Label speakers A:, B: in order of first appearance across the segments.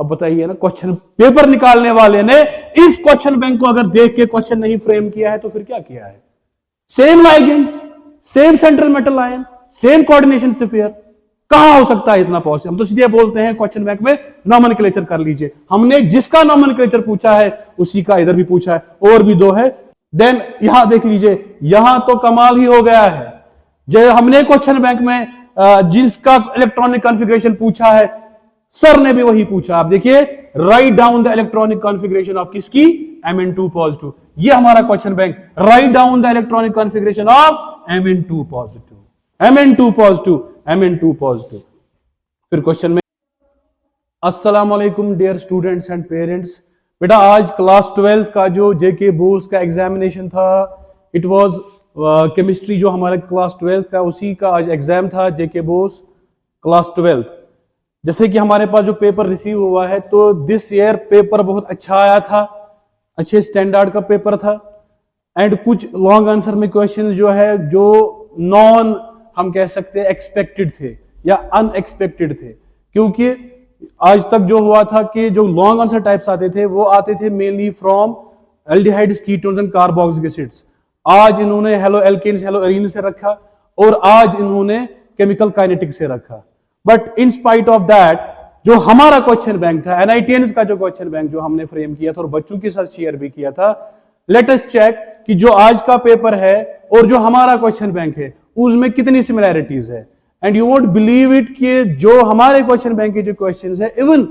A: अब बताइए ना, क्वेश्चन पेपर निकालने वाले ने इस क्वेश्चन बैंक को अगर देख के क्वेश्चन नहीं फ्रेम किया है तो फिर क्या किया है? Same ligand, same central metal ion, same coordination sphere, कहां हो सकता है इतना पॉसिबल? हम तो सीधे बोलते हैं क्वेश्चन बैंक में नॉमेनक्लेचर कर लीजिए। हमने जिसका नॉमेनक्लेचर पूछा है उसी का इधर भी पूछा है, और भी दो है। देन यहां देख लीजिए, यहां तो कमाल ही हो गया है। जो हमने क्वेश्चन बैंक में जिसका इलेक्ट्रॉनिक कॉन्फ़िगरेशन पूछा है, सर ने भी वही पूछा। आप देखिए, write down the electronic configuration of किसकी? Mn2 positive. ये हमारा question bank, write down the electronic configuration of Mn2 positive, Mn2 positive, Mn2 positive. फिर क्वेश्चन में, अस्सलाम वालेकुम डियर स्टूडेंट्स एंड पेरेंट्स। बेटा आज क्लास 12th का जो जेके बोस का एग्जामिनेशन था, इट वाज केमिस्ट्री, जो हमारा क्लास 12th का उसी का आज एग्जाम था, जेके बोस क्लास 12th। जैसे कि हमारे पास जो पेपर रिसीव हुआ है, तो दिस ईयर पेपर बहुत अच्छा आया था, अच्छे स्टैंडर्ड का पेपर था। एंड कुछ लॉन्ग आंसर में क्वेश्चन जो है, जो नॉन हम कह सकते हैं एक्सपेक्टेड थे या अनएक्सपेक्टेड थे, क्योंकि आज तक जो हुआ था कि जो लॉन्ग आंसर टाइप्स आते थे वो आते थे mainly from aldehydes, ketones and carboxylic acids. आज इन्होंने हेलो एल्केन्स, हेलो एरीन से रखा, और आज इन्होंने केमिकल काइनेटिक्स से रखा। But in spite of that, जो हमारा क्वेश्चन बैंक था, एनआईटीएन का जो क्वेश्चन बैंक जो हमने फ्रेम किया था और बच्चों के साथ शेयर भी किया था, लेट अस चेक कि जो आज का पेपर है और जो हमारा क्वेश्चन बैंक है उसमें कितनी सिमिलैरिटीज है। And you won't believe it कि जो हमारे क्वेश्चन बैंक के जो क्वेश्चंस है, इवन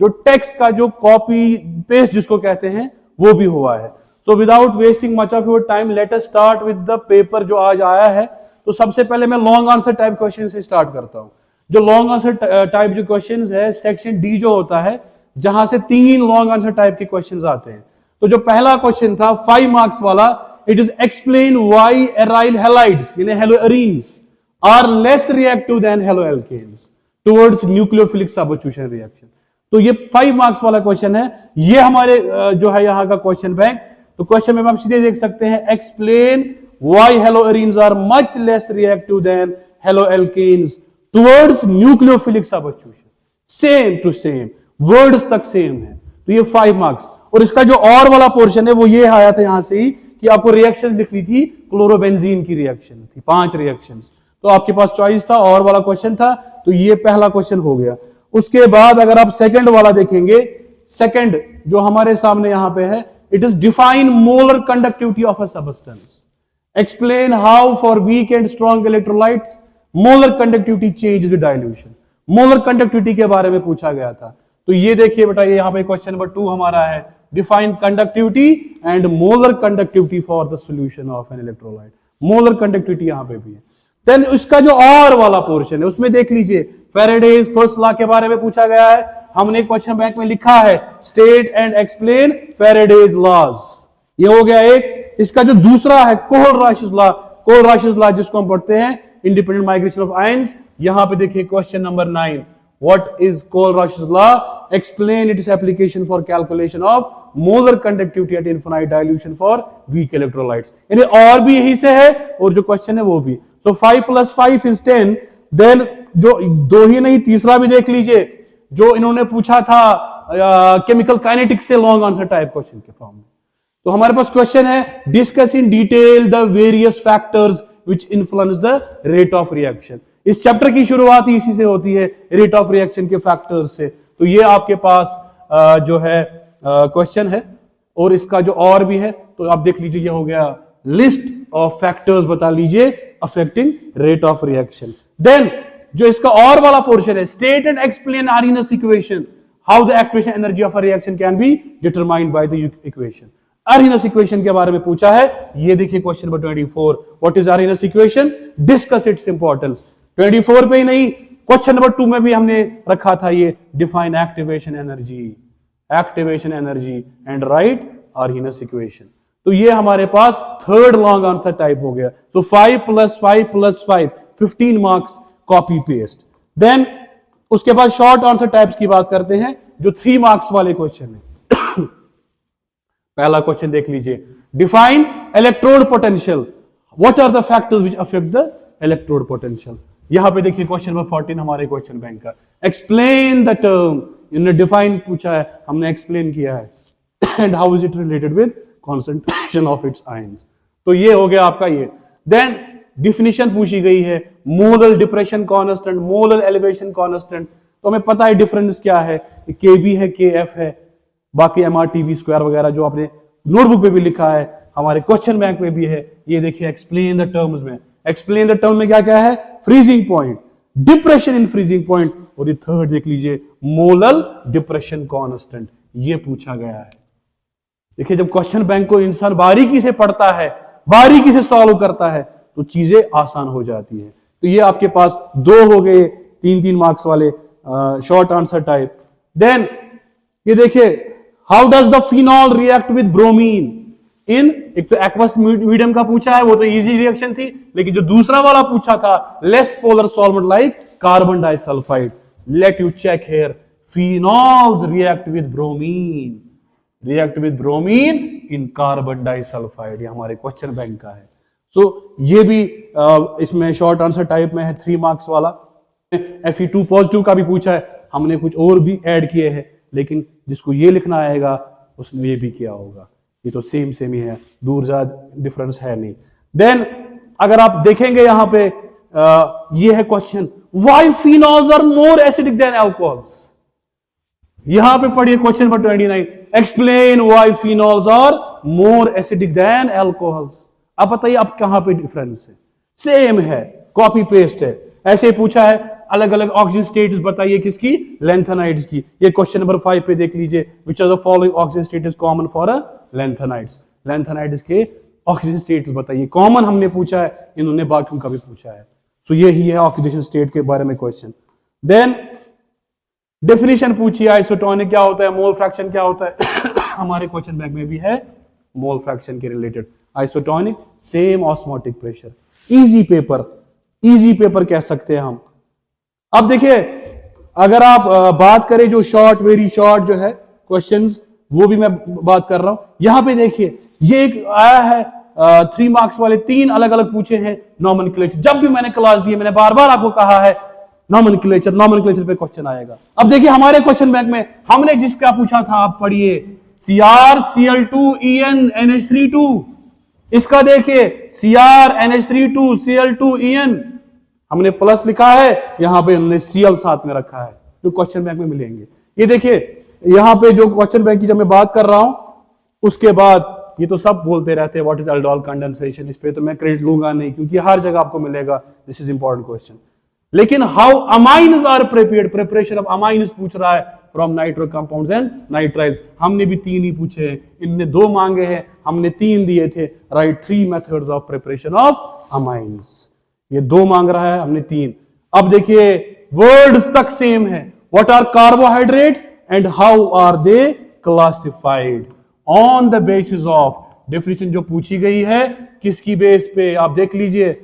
A: जो टेक्स्ट का जो कॉपी पेस्ट जिसको कहते हैं, वो भी हुआ है। So without wasting much of your time, let us start with the paper जो आज आया है। तो सबसे पहले मैं लॉन्ग आंसर टाइप क्वेश्चन से स्टार्ट करता हूं। जो लॉन्ग आंसर टाइप जो क्वेश्चंस है, सेक्शन डी जो होता है, जहां से 3 लॉन्ग आंसर टाइप के क्वेश्चंस आते हैं। तो जो पहला क्वेश्चन था 5 मार्क्स वाला, it is explain why aryl halides यानी haloarenes are less reactive than haloalkanes towards nucleophilic substitution reaction. तो ये 5 मार्क्स वाला क्वेश्चन है। ये हमारे जो है यहां का क्वेश्चन बैंक। तो क्वेश्चन में आप सीधे देख सकते हैं, explain why haloarenes are much less reactive than haloalkanes towards nucleophilic substitution. Same to same, words तक सेम है। तो ये 5 मार्क्स। और इसका जो और वाला पोर्शन है वो ये आया था यहां से ही कि आपको रिएक्शन लिखनी थी, क्लोरोबेंजीन की रिएक्शन थी, 5 रिएक्शंस। तो आपके पास चॉइस था, और वाला क्वेश्चन था, तो ये पहला क्वेश्चन हो गया। उसके बाद अगर आप सेकंड वाला देखेंगे, सेकंड जो हमारे सामने यहां पे है, it is define molar conductivity of a substance, explain how for weak and strong electrolytes molar conductivity change with dilution. Molar conductivity के बारे में पूछा गया था। तो ये देखिए बेटा, ये यहां पे क्वेश्चन नंबर 2 हमारा है, define conductivity and molar conductivity for the solution of an electrolyte. Molar conductivity यहां पे भी है। देन उसका जो और वाला पोर्शन है उसमें देख लीजिए, फैराडेज फर्स्ट लॉ के बारे में पूछा गया है। हमने क्वेश्चन बैंक में लिखा है, state and explain Faraday's laws. ये हो गया एक। इसका जो दूसरा है, कोलराशस लॉ, कोलराशस लॉ जिसको हम पढ़ते हैं, इंडिपेंडेंट माइग्रेशन ऑफ आयंस। यहां पे देखिए question number 9, what is Kohlrausch's law, explain its application for calculation of molar conductivity at infinite dilution for weak electrolytes. यानी और भी यही से है, और जो क्वेश्चन है वो भी। सो 5 + 5 = 10। देन जो 2 ही नहीं, तीसरा भी देख लीजिए, जो इन्होंने पूछा था केमिकल काइनेटिक्स से, लॉन्ग आंसर टाइप क्वेश्चन के फॉर्म में। तो हमारे पास क्वेश्चन है, discuss in detail the various factors which influence the rate of reaction. इस चैप्टर की शुरुआत इसी से होती है, रेट ऑफ रिएक्शन के फैक्टर्स से। तो ये आपके पास जो है क्वेश्चन है, और इसका जो और भी है, तो आप देख लीजिए, ये हो गया लिस्ट ऑफ फैक्टर्स, बता लीजिए affecting rate of reaction. Then जो इसका और वाला पोर्शन है, state and explain Arrhenius equation, how the activation energy of a reaction can be determined by the equation. Arrhenius equation के बारे में पूछा है। ये देखिए question number 24, what is Arrhenius equation, discuss its importance. 24 पे ही नहीं, क्वेश्चन नंबर 2 में भी हमने रखा था ये, define activation energy and right Arrhenius equation. तो ये हमारे पास थर्ड लॉन्ग आंसर टाइप हो गया। सो 5 + 5 + 5 15 मार्क्स, कॉपी पेस्ट। देन उसके बाद शॉर्ट आंसर टाइप्स की बात करते हैं, जो 3 मार्क्स वाले क्वेश्चन है। पहला क्वेश्चन देख लीजिए, define electrode potential, what are the factors which affect the electrode potential. यहां पे देखिए क्वेश्चन नंबर 14 हमारे क्वेश्चन बैंक का, एक्सप्लेन द टर्म इन्होंने डिफाइन पूछा है, हमने एक्सप्लेन किया है, and how is it related with concentration of its ions. तो ये हो गया आपका ये। देन डिफिनीशन पूछी गई है, molar depression constant, molar elevation constant. तो हमें पता है डिफरेंस क्या है, केबी है, केएफ है, बाकी एमआरटीवी स्क्वायर वगैरह जो आपने नोटबुक पे भी लिखा है, हमारे क्वेश्चन बैंक में भी है। ये देखिए एक्सप्लेन द टर्म्स में, एक्सप्लेन द टर्म में क्या क्या है, freezing point, depression in freezing point, और ये थर्ड देख लीजिए मोलर डिप्रेशन कांस्टेंट, ये पूछा गया है। देखिए जब क्वेश्चन बैंक को इंसान बारीकी से पढ़ता है, बारीकी से सॉल्व करता है, तो चीजें आसान हो जाती है। तो ये आपके पास दो हो गए 3-3 मार्क्स वाले शॉर्ट आंसर टाइप। देन ये देखिए, how does the phenol react with bromine इन, एक तो एक्वस मीडियम का पूछा है, वो तो इजी रिएक्शन थी, लेकिन जो दूसरा वाला पूछा था, less polar solvent like carbon disulphide, let you check here, phenols react with bromine, react with bromine in carbon disulphide. ये हमारे क्वेश्चन बैंक का है। सो ये भी इसमें शॉर्ट आंसर टाइप में है, 3 मार्क्स वाला। Fe2 पॉजिटिव का भी पूछा है, हमने कुछ और भी ऐड किए हैं, लेकिन जिसको ये लिखना आएगा उसने ये भी किया होगा। ये तो सेम ही है, दूर ज्यादा डिफरेंस है नहीं। देन अगर आप देखेंगे यहां पे ये है question, why phenols are more acidic than alcohols. यहां पे पढ़िए question number 29, explain why phenols are more acidic than alcohols. अब बताइए अब कहां पे डिफरेंस है, सेम है, कॉपी पेस्ट है। ऐसे पूछा है अलग अलग ऑक्सीजन स्टेट्स बताइए किसकी, लैंथेनाइड्स की। ये क्वेश्चन नंबर 5 पे देख लीजिए, which are the following oxygen states common for lanthanides. Lanthanides के ऑक्सीजन स्टेट्स बताइए, कॉमन हमने पूछा है, इन्होंने बाकियों का भी पूछा है। सो ये ही है ऑक्सीडेशन स्टेट के बारे में क्वेश्चन। देन डेफिनेशन पूछिए, आइसोटोनिक क्या होता है, मोल फ्रैक्शन क्या होता है हमारे क्वेश्चन बैंक में भी है मोल फ्रैक्शन के related. Isotonic same osmotic pressure, easy paper, easy paper कह सकते हैं हम। अब देखिए अगर आप बात करें जो शॉर्ट, वेरी शॉर्ट जो है क्वेश्चंस, वो भी मैं बात कर रहा हूं। यहां पे देखिए ये एक आया है 3 मार्क्स वाले, 3 अलग अलग पूछे हैं नॉमेनक्लेचर। जब भी मैंने क्लास दी है, मैंने बार बार आपको कहा है नॉमेनक्लेचर, नॉमेनक्लेचर पे क्वेश्चन आएगा। अब देखिए हमारे क्वेश्चन बैंक में हमने जिसका पूछा था, आप पढ़िए, CrCl2En NH32। इसका देखिए CrNH32Cl2En, हमने प्लस लिखा है, यहां पे हमने Cl साथ में रखा है, जो क्वेश्चन बैंक में मिलेंगे। ये देखिए यहां पे जो क्वेश्चन बैंक की जब मैं बात कर रहा हूं, उसके बाद ये तो सब बोलते रहते हैं व्हाट इज अल्डोल कंडेंसेशन, इस पे तो मैं क्रेडिट लूंगा नहीं, क्योंकि हर जगह आपको मिलेगा, दिस इज इंपॉर्टेंट क्वेश्चन। लेकिन how amines are prepared, preparation of amines पूछ रहा है from nitro compounds and nitriles. हमने भी 3 ही पूछे हैं, इनने 2 मांगे हैं, हमने 3 दिए थे। Right 3 methods of preparation of amines, ये 2 मांग रहा है, हमने 3। अब देखिए वर्ड्स तक सेम है, what are carbohydrates and how are they classified on the basis of, definition जो पूछी गई है किसकी बेस पे, आप देख लीजिए,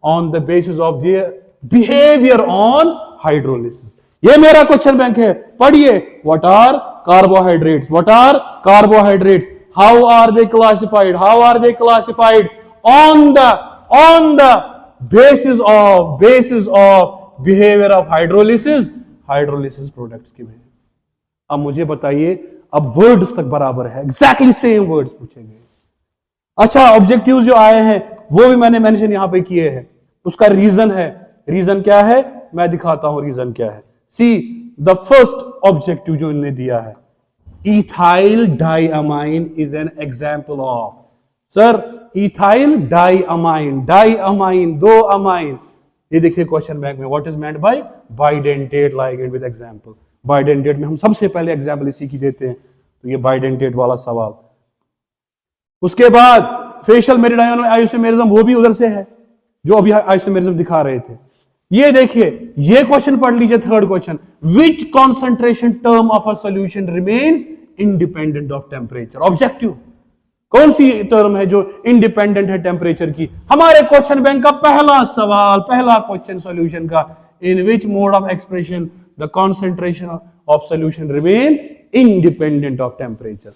A: on the basis of the behaviour on hydrolysis. ये मेरा क्वेश्चन बैंक है, पढ़िए, what are carbohydrates, what are carbohydrates, how are they classified, how are they classified on the basis of behaviour of hydrolysis, hydrolysis products की basis. अब मुझे बताइए, अब words तक बराबर है, एग्जैक्टली सेम वर्ड्स पूछे गए। अच्छा ऑब्जेक्टिव्स जो आए हैं वो भी मैंने मेंशन यहां पे किए हैं, उसका रीजन है, रीजन क्या है मैं दिखाता हूं, रीजन क्या है। सी द फर्स्ट ऑब्जेक्टिव जो इन्होंने दिया है, ethyl diamine is an example of. Sir ethyl diamine, diamine 2 amine, ये देखिए क्वेश्चन बैंक में, what is meant by bidentate ligand with example. Bidentate में हम सबसे पहले एग्जांपल इसी की देते हैं, तो ये बाइडेंटेट वाला सवाल। उसके बाद फेशियल मेरिडायनल आइसोमेरिज्म, वो भी उधर से है जो अभी आइसोमेरिज्म दिखा रहे थे। ये देखिए ये क्वेश्चन पढ़ लीजिए, third question, which concentration term of a solution remains independent of temperature. Objective कौन सी टर्म है जो इंडिपेंडेंट है टेम्परेचर की। हमारे क्वेश्चन बैंक का पहला सवाल, पहला क्वेश्चन सॉल्यूशन का, in which mode of expression the concentration of solution remain independent of temperature.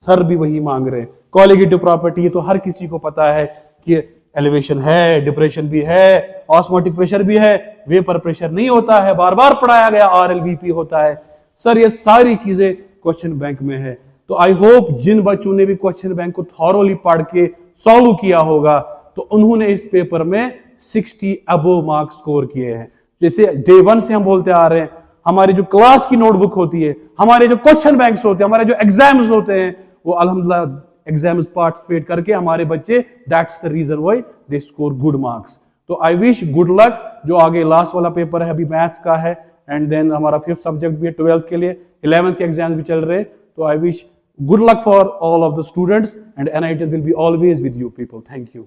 A: Sir भी वही मांग रहे हैं। कॉलिगेटिव प्रॉपर्टी, ये तो हर किसी को पता है कि एलिवेशन है, डिप्रेशन भी है, ऑस्मोटिक प्रेशर भी है, वेपर प्रेशर नहीं होता है, बार बार पढ़ाया गया, RLVP होता है। सर ये सारी चीजें क्वेश्चन बैंक में है। तो आई होप जिन बच्चों ने भी क्वेश्चन बैंक को थॉरोली पढ़ के सॉल्व किया होगा तो उन्होंने इस पेपर में 60 अबोव मार्क्स स्कोर किए हैं। जैसे डे 1 से हम बोलते आ रहे हैं, हमारी जो क्लास की नोटबुक होती है, हमारे जो क्वेश्चन बैंक्स होते हैं, हमारे जो एग्जाम्स होते हैं, वो अल्हम्दुलिल्लाह एग्जाम्स पार्टिसिपेट करके हमारे बच्चे, that's the reason why they score good marks. तो आई विश गुड लक। जो आगे लास्ट वाला पेपर है अभी मैथ्स का है, एंड देन हमारा 5th सब्जेक्ट भी है 12th के लिए, 11th के एग्जाम भी चल रहे हैं। तो I wish good luck for all of the students, and NIT will be always with you people. Thank you.